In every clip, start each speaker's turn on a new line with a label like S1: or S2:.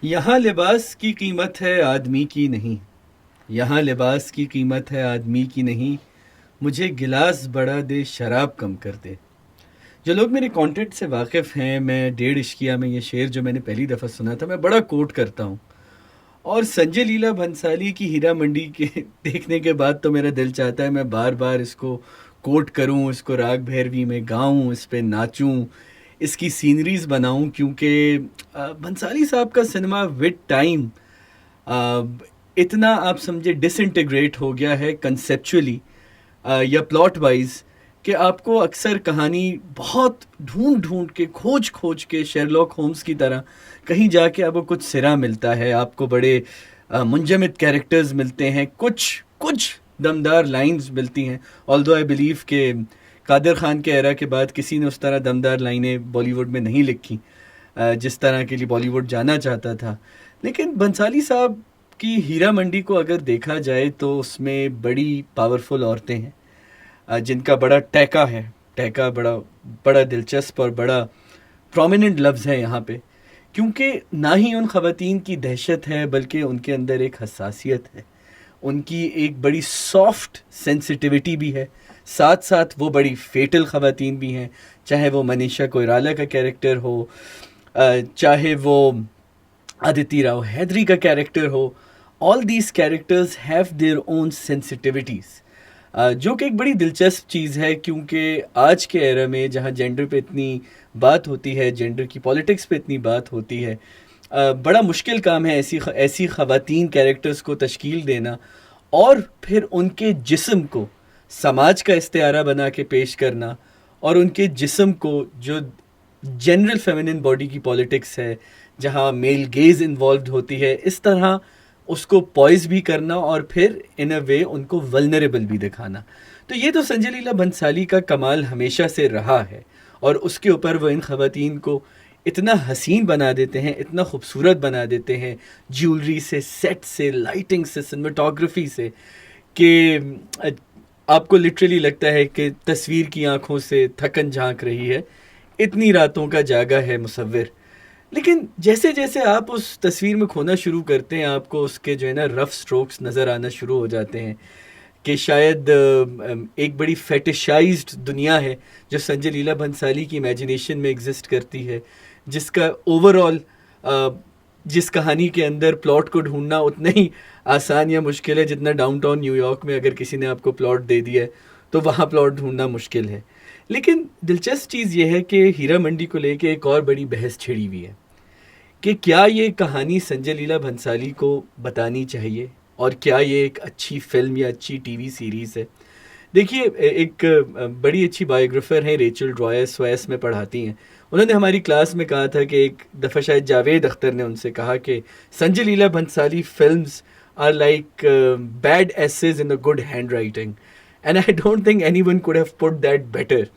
S1: यहाँ लिबास की कीमत है आदमी की नहीं। यहाँ लिबास की कीमत है आदमी की नहीं। मुझे गिलास बड़ा दे शराब कम कर दे। जो लोग मेरे कंटेंट से वाकिफ़ हैं, मैं डेढ़ इश्किया में ये शेर जो मैंने पहली दफ़ा सुना था मैं बड़ा कोट करता हूँ। और संजय लीला भंसाली की हीरा मंडी के देखने के बाद तो मेरा दिल चाहता है मैं बार बार इसको कोट करूँ, इसको राग भैरवी में गाऊँ, इस पे नाचूँ, इसकी सीनरीज बनाऊँ, क्योंकि भंसाली साहब का सिनेमा विद टाइम इतना आप समझे डिसइंटीग्रेट हो गया है कंसेप्चुअली या प्लॉट वाइज कि आपको अक्सर कहानी बहुत ढूंढ ढूंढ के खोज खोज के शेरलॉक होम्स की तरह कहीं जाके आपको कुछ सिरा मिलता है, आपको बड़े मुंजमद कैरेक्टर्स मिलते हैं, कुछ कुछ दमदार लाइंस मिलती हैं। ऑल्दो आई बिलीव के कादर खान के एरा के बाद किसी ने उस तरह दमदार लाइनें बॉलीवुड में नहीं लिखी जिस तरह के लिए बॉलीवुड जाना चाहता था। लेकिन बंसाली साहब की हीरा मंडी को अगर देखा जाए तो उसमें बड़ी पावरफुल औरतें हैं जिनका बड़ा टैका है। टैका बड़ा बड़ा दिलचस्प और बड़ा प्रोमिनेंट लफ्ज़ है यहाँ पे, क्योंकि ना ही उन ख़वातीन की दहशत है बल्कि उनके अंदर एक हसासियत है, उनकी एक बड़ी सॉफ्ट सेंसिटिविटी भी है, साथ साथ वो बड़ी फेटल ख़वातीन भी हैं। चाहे वो मनीषा कोइराला का कैरेक्टर हो, चाहे वो अदिति राव हैदरी का कैरेक्टर हो, all these characters have their own sensitivities, जो कि एक बड़ी दिलचस्प चीज़ है। क्योंकि आज के एरा में जहाँ जेंडर पे इतनी बात होती है, जेंडर की पॉलिटिक्स पे इतनी बात होती है, बड़ा मुश्किल काम है ऐसी ख़वातीन कैरेक्टर्स को तश्कील देना और फिर उनके जिस्म को समाज का इस्तिआरा बना के पेश करना, और उनके जिस्म को जो जनरल फेमिनिन बॉडी की पॉलिटिक्स है जहाँ मेल गेज इन्वॉल्व होती है, इस तरह उसको पॉइज भी करना और फिर इन अ वे उनको वल्नरेबल भी दिखाना। तो ये तो संजय लीला भंसाली का कमाल हमेशा से रहा है, और उसके ऊपर वो इन ख़वातीन को इतना हसीन बना देते हैं, इतना खूबसूरत बना देते हैं, ज्वेलरी से, सेट से, लाइटिंग से, सिनेमाटोग्राफी से, कि आपको लिटरली लगता है कि तस्वीर की आंखों से थकन झांक रही है, इतनी रातों का जागा है मुसव्विर। लेकिन जैसे जैसे आप उस तस्वीर में खोना शुरू करते हैं, आपको उसके जो है ना रफ स्ट्रोक्स नज़र आना शुरू हो जाते हैं कि शायद एक बड़ी फेटिशाइज्ड दुनिया है जो संजय लीला भंसाली की इमेजिनेशन में एग्जिस्ट करती है, जिसका ओवरऑल जिस कहानी के अंदर प्लॉट को ढूंढना उतना ही आसान या मुश्किल है जितना डाउनटाउन न्यूयॉर्क में अगर किसी ने आपको प्लॉट दे दिया है तो वहाँ प्लॉट ढूंढना मुश्किल है। लेकिन दिलचस्प चीज़ यह है कि हीरा मंडी को लेके एक और बड़ी बहस छिड़ी हुई है कि क्या ये कहानी संजय लीला भंसाली को बतानी चाहिए और क्या ये एक अच्छी फिल्म या अच्छी टीवी सीरीज़ है। देखिए, एक बड़ी अच्छी बायोग्राफर हैं रेचल रॉय, स्वैस में पढ़ाती हैं। उन्होंने हमारी क्लास में कहा था कि एक दफ़ा शायद जावेद अख्तर ने उनसे कहा कि Sanjay Leela Bhansali films are like bad essays in a good hand writing, and I don't think any one could have put that better.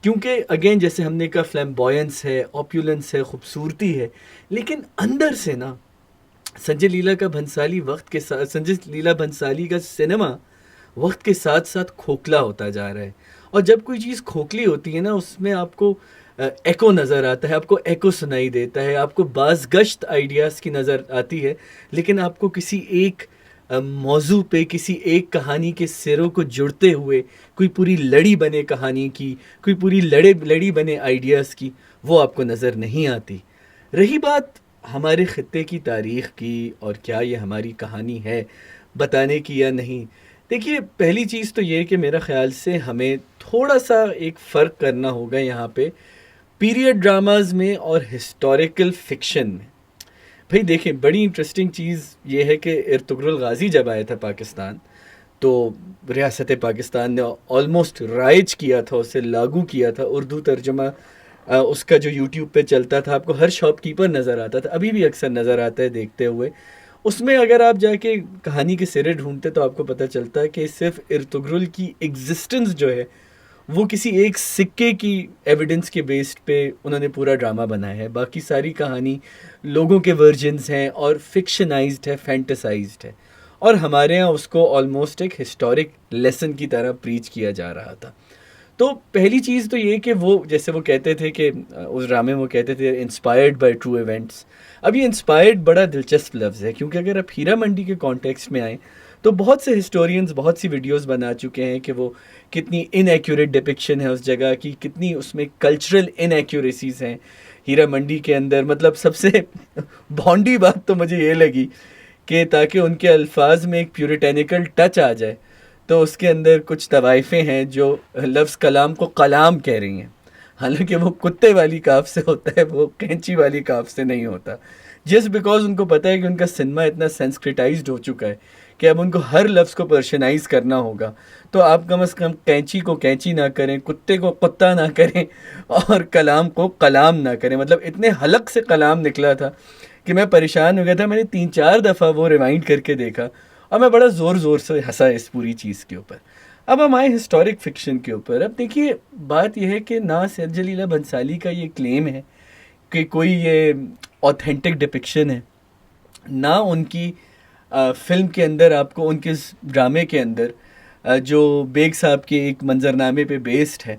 S1: क्योंकि अगेन जैसे हमने कहा, फ्लैम्बॉयंस है, ऑप्यूलेंस है, खूबसूरती है, लेकिन अंदर से ना संजय लीला का भंसाली वक्त के साथ, संजय लीला भंसाली का सिनेमा वक्त के साथ साथ खोखला होता जा रहा है। और जब कोई चीज़ खोखली होती है ना, उसमें आपको एको नज़र आता है, आपको एको सुनाई देता है, आपको बाज़ गश्त आइडियाज़ की नज़र आती है, लेकिन आपको किसी एक मौजू पे, किसी एक कहानी के सिरों को जुड़ते हुए कोई पूरी लड़ी बने कहानी की, कोई पूरी लड़ी बने आइडियाज़ की, वो आपको नज़र नहीं आती। रही बात हमारे ख़त्ते की तारीख़ की और क्या ये हमारी कहानी है बताने की या नहीं, देखिए पहली चीज़ तो ये कि मेरा ख़्याल से हमें थोड़ा सा एक फ़र्क करना होगा यहाँ पे पीरियड ड्रामाज़ में और हिस्टोरिकल फ़िक्शन में। भाई देखें, बड़ी इंटरेस्टिंग चीज़ ये है कि इर्तुगरुल गाज़ी जब आया था पाकिस्तान, तो रियासत पाकिस्तान ने ऑलमोस्ट राइज किया था, उसे लागू किया था। उर्दू तर्जमा उसका जो यूट्यूब पे चलता था, आपको हर शॉपकीपर नज़र आता था, अभी भी अक्सर नज़र आता है देखते हुए। उसमें अगर आप जाके कहानी के सिरे ढूंढते तो आपको पता चलता है कि सिर्फ इर्तुगरुल की एग्जिस्टेंस जो है वो किसी एक सिक्के की एविडेंस के बेस्ड पे उन्होंने पूरा ड्रामा बनाया है। बाकी सारी कहानी लोगों के वर्जन्स हैं और फिक्शनाइज्ड है, फैंटेसाइज्ड है, और हमारे यहाँ उसको ऑलमोस्ट एक हिस्टोरिक लेसन की तरह प्रीच किया जा रहा था। तो पहली चीज़ तो ये कि वो जैसे वो कहते थे कि उस ड्रामे में वो कहते थे इंस्पायर्ड बाय ट्रू इवेंट्स। अब ये इंस्पायर्ड बड़ा दिलचस्प लफ्ज़ है, क्योंकि अगर आप हीरा मंडी के कॉन्टेक्स्ट में आएँ तो बहुत से हिस्टोरियंस बहुत सी वीडियोस बना चुके हैं कि वो कितनी इनएक्यूरेट डिपिक्शन है उस जगह की, कितनी उसमें कल्चरल इनएक्यूरेसीज हैं हीरा मंडी के अंदर। मतलब सबसे भौंडी बात तो मुझे ये लगी कि ताकि उनके अल्फाज में एक प्यूरिटेनिकल टच आ जाए, तो उसके अंदर कुछ तवाइफ़ें हैं जो लफ्ज़ कलाम को कलाम कह रही हैं, हालांकि वो कुत्ते वाली काफ से होता है, वो कैंची वाली काफ से नहीं होता। जस्ट बिकॉज उनको पता है कि उनका सिनेमा इतना सेंस्क्रिटाइज्ड हो चुका है कि अब उनको हर लफ्ज़ को पर्शनाइज करना होगा, तो आप कम से कम कैंची को कैंची ना करें, कुत्ते को कुत्ता ना करें और कलाम को कलाम ना करें। मतलब इतने हलक से कलाम निकला था कि मैं परेशान हो गया था। मैंने 3-4 दफ़ा वो रिवाइंड करके देखा और मैं बड़ा ज़ोर ज़ोर से हंसा इस पूरी चीज़ के ऊपर। अब हम आए हिस्टोरिक फिक्शन के ऊपर। अब देखिए बात यह है कि ना सैयद जलीला भंसाली का ये क्लेम है कि कोई ये ऑथेंटिक डिपिक्शन है, ना उनकी फिल्म के अंदर आपको उनके इस ड्रामे के अंदर जो बेग साहब के एक मंजरनामे पे बेस्ड है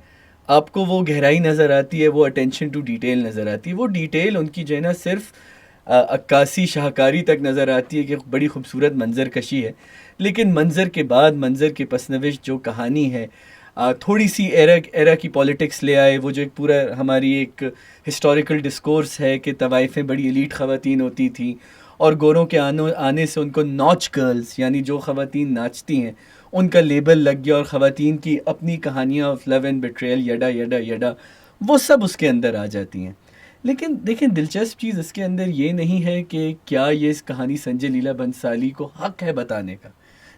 S1: आपको वो गहराई नज़र आती है, वो अटेंशन टू डिटेल नज़र आती है। वो डिटेल उनकी जो है ना सिर्फ अक्कासी शाहकारी तक नज़र आती है कि बड़ी खूबसूरत मंजर कशी है, लेकिन मंजर के बाद मंजर के पसनविश जो कहानी है, थोड़ी सी एरा की पॉलिटिक्स ले आए। वो जो एक पूरा हमारी एक हिस्टोरिकल डिस्कोर्स है कि तवाइफ़ें बड़ी एलीट ख़वातीन होती थी और गोरों के आने से उनको नॉच गर्ल्स यानी जो ख़वातीन नाचती हैं उनका लेबल लग गया, और ख़वातीन की अपनी कहानियाँ ऑफ लव एंड बिट्रेयल यडा यडा यडा वो सब उसके अंदर आ जाती हैं। लेकिन देखें दिलचस्प चीज़ इसके अंदर ये नहीं है कि क्या ये इस कहानी संजय लीला भंसाली को हक़ है बताने का।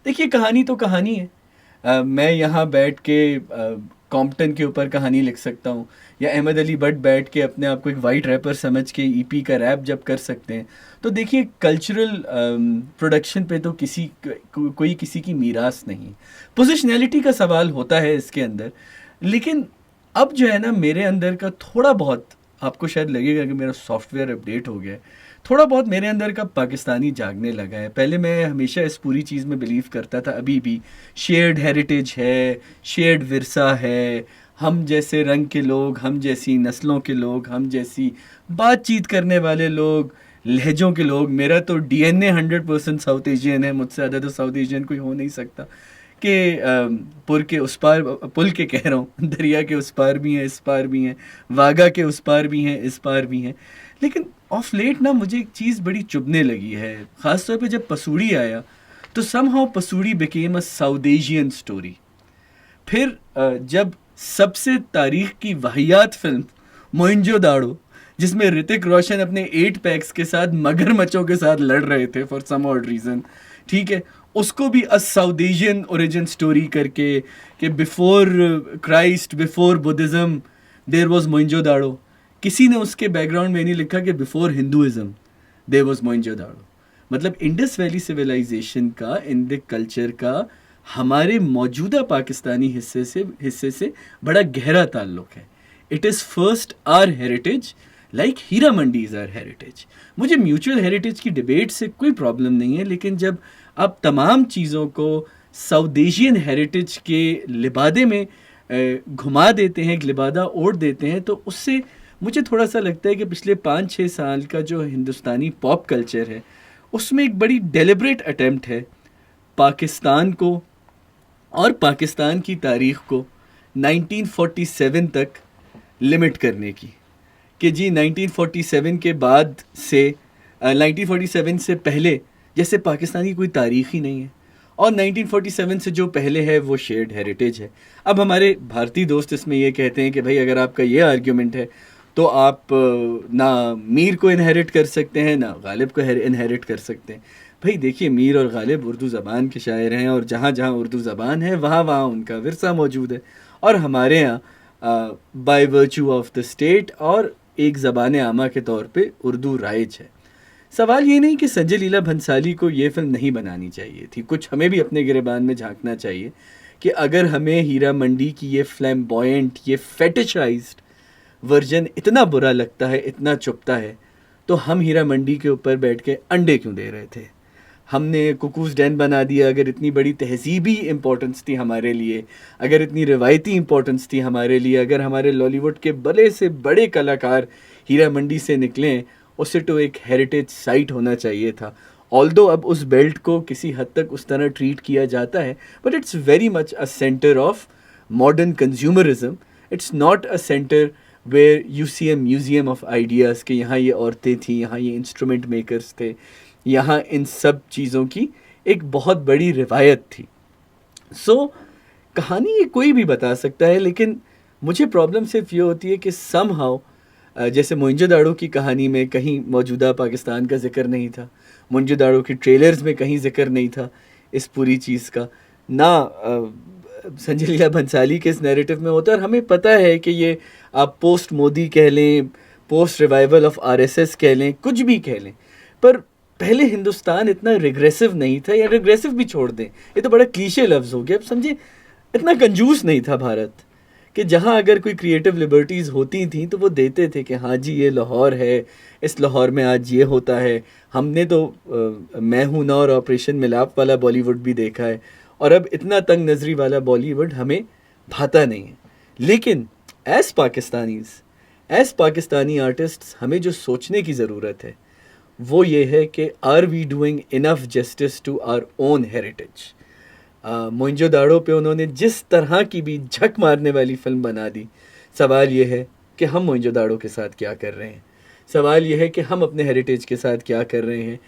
S1: देखिए कहानी तो कहानी है। मैं यहाँ बैठ के कॉम्पटन के ऊपर कहानी लिख सकता हूँ, या अहमद अली भट्ट बैठ के अपने आप को एक वाइट रैपर समझ के ईपी का रैप जब कर सकते हैं। तो देखिए कल्चरल प्रोडक्शन पे तो कोई किसी की मीरास नहीं। पोजिशनैलिटी का सवाल होता है इसके अंदर, लेकिन अब जो है ना मेरे अंदर का थोड़ा बहुत, आपको शायद लगेगा कि मेरा सॉफ्टवेयर अपडेट हो गया है, थोड़ा बहुत मेरे अंदर का पाकिस्तानी जागने लगा है। पहले मैं हमेशा इस पूरी चीज़ में बिलीव करता था, अभी भी शेयर्ड हेरिटेज है, शेयर्ड विरसा है, हम जैसे रंग के लोग, हम जैसी नस्लों के लोग, हम जैसी बातचीत करने वाले लोग, लहजों के लोग। मेरा तो डीएनए 100% साउथ एशियन है, मुझसे ज़्यादा तो साउथ एशियन कोई हो नहीं सकता। कि पुल के उस पार, पुल के कह रहा हूँ, दरिया के उस पार भी हैं, इस पार भी हैं, वाघा के उस पार भी हैं, इस पार भी हैं। लेकिन ऑफ लेट ना मुझे एक चीज़ बड़ी चुभने लगी है, ख़ासतौर पे जब पसूड़ी आया तो somehow पसूड़ी became a south Asian story. फिर जब सबसे तारीख की वाहियात फिल्म मोइंजोदाड़ो, जिसमें ऋतिक रोशन अपने 8 पैक्स के साथ मगरमच्छों के साथ लड़ रहे थे फॉर सम ऑड रीज़न, ठीक है, उसको भी a south Asian origin story करके कि before Christ, before Buddhism there was Mohenjodaro. किसी ने उसके बैकग्राउंड में नहीं लिखा कि before Hinduism there was Mohenjodaro. मतलब इंडस वैली सिविलाइजेशन का, इंडिक कल्चर का हमारे मौजूदा पाकिस्तानी हिस्से से बड़ा गहरा ताल्लुक़ है। It is first our heritage like Heera Mandi is our heritage. मुझे म्यूचुअल हेरिटेज की डिबेट से कोई प्रॉब्लम नहीं है, लेकिन जब आप तमाम चीज़ों को साउथ एशियन हेरिटेज के लिबादे में घुमा देते हैं, एक लिबादा ओढ़ देते हैं, तो उससे मुझे थोड़ा सा लगता है कि पिछले 5-6 साल का जो हिंदुस्तानी पॉप कल्चर है उसमें एक बड़ी डेलिब्रेट अटेम्प्ट है पाकिस्तान को और पाकिस्तान की तारीख़ को 1947 तक लिमिट करने की, कि जी 1947 के बाद से 1947 से पहले जैसे पाकिस्तानी कोई तारीख़ ही नहीं है, और 1947 से जो पहले है वो शेयर्ड हेरिटेज है। अब हमारे भारतीय दोस्त इसमें ये कहते हैं कि भाई अगर आपका ये आर्ग्यूमेंट है तो आप ना मीर को इनहेरिट कर सकते हैं ना गालिब को इनहेरिट कर सकते हैं। भाई देखिए मीर और गालिब उर्दू ज़बान के शायर हैं, और जहाँ जहाँ उर्दू ज़बान है वहाँ वहाँ उनका विरसा मौजूद है, और हमारे यहाँ by virtue of the state और एक ज़बान आमा के तौर पे उर्दू राइज है। सवाल ये नहीं कि संजय लीला भंसाली को ये फिल्म नहीं बनानी चाहिए थी, कुछ हमें भी अपने गिरेबान में झांकना चाहिए कि अगर हमें हीरा मंडी की ये फ्लैम्बॉयंट, ये फेटिशाइज्ड वर्जन इतना बुरा लगता है, इतना चुभता है, तो हम हीरा मंडी के ऊपर बैठ के अंडे क्यों दे रहे थे? हमने कुकूज़ डैन बना दिया। अगर इतनी बड़ी तहज़ीबी इम्पोर्टेंस थी हमारे लिए, अगर इतनी रिवायती इम्पोर्टेंस थी हमारे लिए, अगर हमारे लॉलीवुड के बड़े से बड़े कलाकार हीरा मंडी से निकले, उसे तो एक हेरिटेज साइट होना चाहिए था। ऑल्दो अब उस बेल्ट को किसी हद तक उस तरह ट्रीट किया जाता है, but it's very much a centre of modern consumerism. It's not a centre where you see a museum of ideas कि यहाँ ये औरतें थीं, यहाँ ये इंस्ट्रूमेंट मेकर्स थे, यहाँ इन सब चीज़ों की एक बहुत बड़ी रिवायत थी। कहानी ये कोई भी बता सकता है, लेकिन मुझे प्रॉब्लम सिर्फ ये होती है कि समहाउ जैसे मोइंजोदाड़ो की कहानी में कहीं मौजूदा पाकिस्तान का जिक्र नहीं था, मोइंजोदाड़ो की ट्रेलर्स में कहीं जिक्र नहीं था इस पूरी चीज़ का, ना संजय लीला भंसाली के इस नैरेटिव में होता है। और हमें पता है कि ये आप पोस्ट मोदी कह लें, पोस्ट रिवाइवल ऑफ आरएसएस कह लें, कुछ भी कह लें, पर पहले हिंदुस्तान इतना रिग्रेसिव नहीं था, या रिग्रेसिव भी छोड़ दें, ये तो बड़ा क्लीशे लफ्ज़ हो गया, अब समझे, इतना कंजूस नहीं था भारत कि जहाँ अगर कोई क्रिएटिव लिबर्टीज़ होती थी तो वो देते थे कि हाँ जी ये लाहौर है, इस लाहौर में आज ये होता है। हमने तो मैं हूं ना और ऑपरेशन मिलाप वाला बॉलीवुड भी देखा है, और अब इतना तंग नज़री वाला बॉलीवुड हमें भाता नहीं है। लेकिन एज़ पाकिस्तानी आर्टिस्ट्स हमें जो सोचने की ज़रूरत है वो ये है कि are we doing enough justice to our own heritage. Mohenjodaro पे उन्होंने जिस तरह की भी झक मारने वाली फिल्म बना दी, सवाल ये है कि हम मोइंजोदाड़ो के साथ क्या कर रहे हैं, सवाल ये है कि हम अपने हेरिटेज के साथ क्या कर रहे हैं।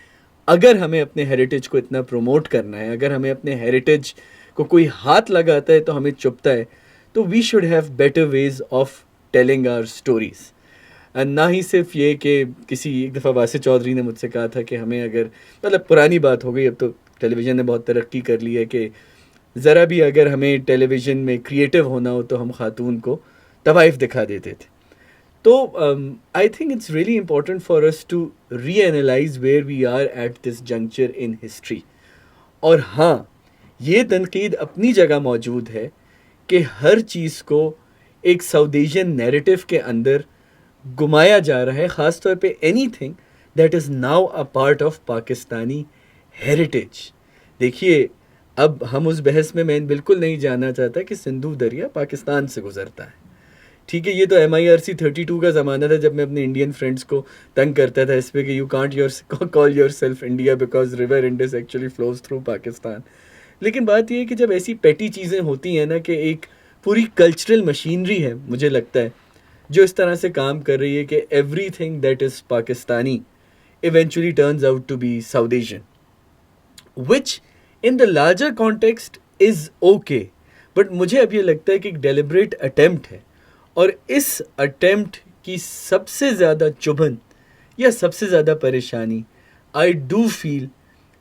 S1: अगर हमें अपने हेरिटेज को इतना प्रमोट करना है, अगर हमें अपने हेरिटेज को कोई हाथ लगाता है तो हमें चुभता है, तो we should have better ways of telling our stories. ना ही सिर्फ ये कि किसी एक दफ़ा वासिफ चौधरी ने मुझसे कहा था कि हमें अगर, मतलब पुरानी बात हो गई, अब तो टेलीविज़न ने बहुत तरक्की कर ली है, कि ज़रा भी अगर हमें टेलीविज़न में क्रिएटिव होना हो तो हम खातून को तवाइफ दिखा देते थे। तो I think it's really important for us to reanalyse where we are at this juncture in history. और हाँ, ये तनकीद अपनी जगह मौजूद है कि हर चीज़ को एक साउथ एशियन नैरेटिव के अंदर घुमाया जा रहा है, ख़ास तौर pay anything that is now a part of Pakistani heritage. देखिए, अब हम उस बहस में, मैं बिल्कुल नहीं जानना चाहता कि सिंधु दरिया पाकिस्तान से गुजरता है, ठीक है, ये तो MIRC 32 का ज़माना था जब मैं अपने इंडियन फ्रेंड्स को तंग करता था इस पर कि you can't call your self India because river Indus actually flows through Pakistan. लेकिन बात ये है कि जब ऐसी पेटी चीज़ें होती हैं ना, कि एक पूरी कल्चरल मशीनरी है, मुझे लगता है, जो इस तरह से काम कर रही है कि everything that is Pakistani eventually turns out to be South Asian, which in the larger context is okay. But मुझे अब ये लगता है कि एक डेलिब्रेट अटेम्प्ट है, और इस अटेम्प्ट की सबसे ज़्यादा चुभन या सबसे ज़्यादा परेशानी आई डू फील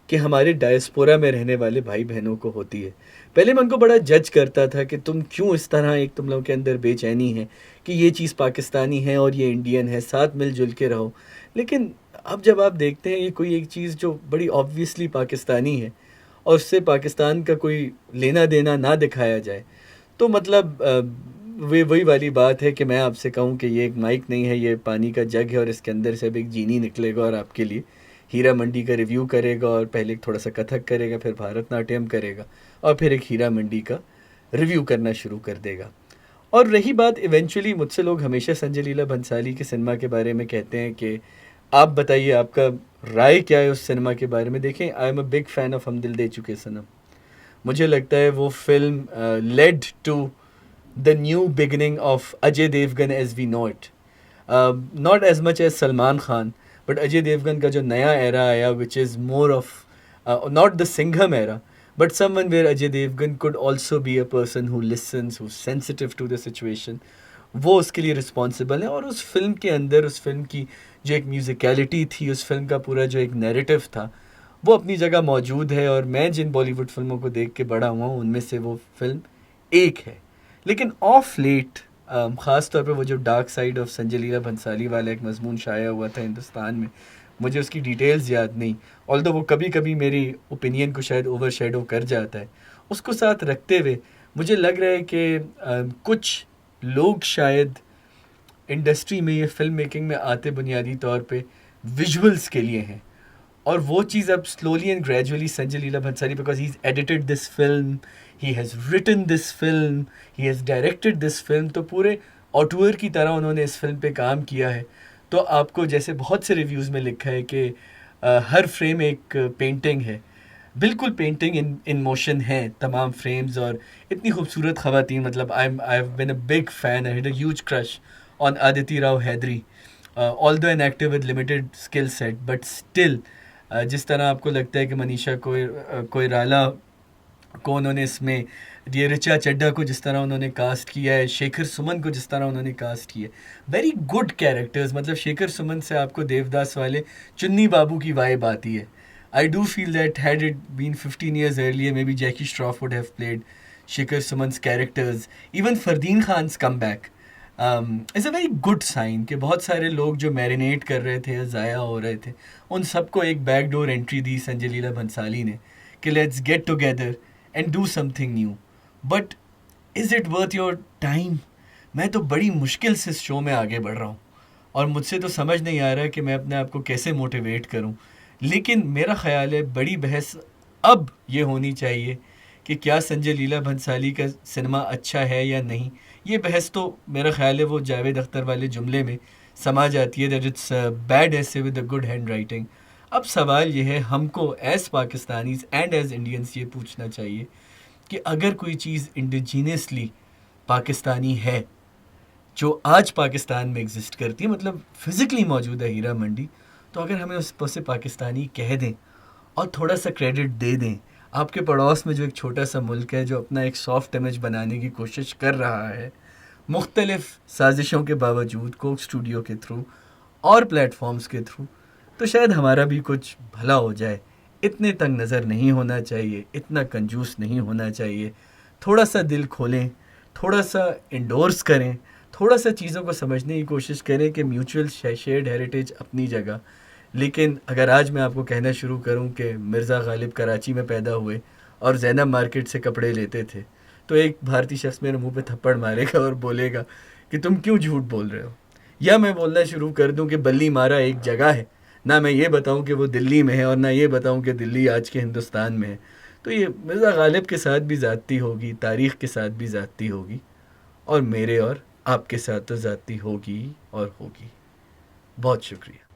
S1: कि हमारे डायस्पोरा में रहने वाले भाई बहनों को होती है। पहले मैं उनको बड़ा जज करता था कि तुम क्यों इस तरह, एक तुम लोगों के अंदर बेचैनी है कि ये चीज़ पाकिस्तानी है और ये इंडियन है, साथ मिलजुल के रहो। लेकिन अब जब आप देखते हैं ये कोई एक चीज़ जो बड़ी ऑब्वियसली पाकिस्तानी है और उससे पाकिस्तान का कोई लेना देना ना दिखाया जाए, तो मतलब वही वाली बात है कि मैं आपसे कहूँ कि ये एक माइक नहीं है, ये पानी का जग है और इसके अंदर से अब एक जीनी निकलेगा और आपके लिए हीरा मंडी का रिव्यू करेगा, और पहले थोड़ा सा कथक करेगा, फिर भारतनाट्यम करेगा, और फिर एक हीरा मंडी का रिव्यू करना शुरू कर देगा। और रही बात, इवेंचुअली मुझसे लोग हमेशा संजय लीला भंसाली के सिनेमा के बारे में कहते हैं कि आप बताइए आपका राय क्या है उस सिनेमा के बारे में। देखें, I am a big fan of Hum Dil De Chuke Sanam. मुझे लगता है वो film led to the new beginning of Ajay Devgan as we know it. Not as much as Salman Khan, but Ajay Devgan का जो नया era आया, which is more of not the Singham era, but someone where Ajay Devgan could also be a person who listens, who's sensitive to the situation. वो उसके लिए responsible है, और उस फिल्म के अंदर, उस फिल्म की जो एक म्यूज़िकलिटी थी, उस फिल्म का पूरा जो एक नैरेटिव था, वो अपनी जगह मौजूद है। और मैं जिन बॉलीवुड फिल्मों को देख के बड़ा हुआ हूँ उनमें से वो फिल्म एक है। लेकिन ऑफ लेट ख़ास तौर पे वो जो dark side of Sanjay Leela Bhansali वाला एक मजमून शाया हुआ था हिंदुस्तान में, मुझे उसकी डिटेल्स याद नहीं, ऑल्दो वो कभी कभी मेरी ओपिनियन को शायद ओवर शेडो कर जाता है। उसको साथ रखते हुए मुझे लग रहा है कि कुछ लोग शायद इंडस्ट्री में, ये फिल्म मेकिंग में आते बुनियादी तौर पे विजुअल्स के लिए हैं, और वो चीज़ अब slowly and gradually Sanjay Leela Bhansali, because he is edited this film, he has written this film, he has directed this film, तो पूरे ऑटोर की तरह उन्होंने इस फिल्म पे काम किया है। तो आपको जैसे बहुत से रिव्यूज़ में लिखा है कि हर फ्रेम एक पेंटिंग है, बिल्कुल पेंटिंग इन मोशन है तमाम फ्रेम्स। और इतनी खूबसूरत ख़वातीन, मतलब I have been a big fan, I had a huge crush on Aditi Rao Hydari, although an actor with limited skill set, but still जिस तरह आपको लगता है कि मनीषा कोइराला को उन्होंने इसमें, ये ऋचा चड्ढा को जिस तरह उन्होंने कास्ट किया है, शेखर सुमन को जिस तरह उन्होंने कास्ट किया है, वेरी गुड कैरेक्टर्स। मतलब शेखर सुमन से आपको देवदास वाले चुन्नी बाबू की वाइब आती है। I do feel that had it been 15 years earlier, maybe Jackie Shroff would have played Shekhar Suman's characters. Even Fardeen Khan's comeback is a very good sign कि बहुत सारे लोग जो मैरिनेट कर रहे थे, ज़ाया हो रहे थे, उन सबको एक बैकडोर एंट्री दी संजय लीला भंसाली ने कि let's get together and do something new. But is it worth your time? मैं तो बड़ी मुश्किल से इस शो में आगे बढ़ रहा हूँ और मुझसे तो समझ नहीं आ रहा कि मैं अपने आप को कैसे मोटिवेट करूँ। लेकिन मेरा ख़्याल है बड़ी बहस अब ये होनी चाहिए कि क्या संजय लीला भंसाली का सिनेमा अच्छा है या नहीं। ये बहस तो मेरा ख़्याल है वो जावेद अख्तर वाले जुमले में समा जाती है, दैट इट्स बैड ऐसे with a good hand writing. अब सवाल ये है, हमको as Pakistanis and as Indians ये पूछना चाहिए कि अगर कोई चीज़ इंडिजीनियसली पाकिस्तानी है, जो आज पाकिस्तान में एग्जिस्ट करती है, मतलब फ़िज़िकली मौजूद है हीरा मंडी, तो अगर हमें उसे पाकिस्तानी कह दें और थोड़ा सा क्रेडिट दे दें। आपके पड़ोस में जो एक छोटा सा मुल्क है जो अपना एक सॉफ्ट इमेज बनाने की कोशिश कर रहा है, मुख्तलिफ़ साजिशों के बावजूद, कोक स्टूडियो के थ्रू और प्लेटफॉर्म्स के थ्रू, तो शायद हमारा भी कुछ भला हो जाए। इतने तंग नज़र नहीं होना चाहिए, इतना कंजूस नहीं होना चाहिए। थोड़ा सा दिल खोलें, थोड़ा सा इंडोर्स करें, थोड़ा सा चीज़ों को समझने की कोशिश करें कि म्यूचुअल शेयर्ड हेरिटेज अपनी जगह। लेकिन अगर आज मैं आपको कहना शुरू करूं कि मिर्ज़ा गालिब कराची में पैदा हुए और ज़ैनब मार्केट से कपड़े लेते थे, तो एक भारतीय शख्स मेरे मुंह पे थप्पड़ मारेगा और बोलेगा कि तुम क्यों झूठ बोल रहे हो। या मैं बोलना शुरू कर दूं कि बल्ली मारा एक जगह है, ना मैं ये बताऊं कि वो दिल्ली में है और ना ये बताऊं कि दिल्ली आज के हिंदुस्तान में है। तो ये मिर्ज़ा गालिब के साथ भी ज़्यादती होगी, तारीख़ के साथ भी ज़्यादती होगी, और मेरे और आपके साथ तो ज़्यादती होगी और होगी। बहुत शुक्रिया।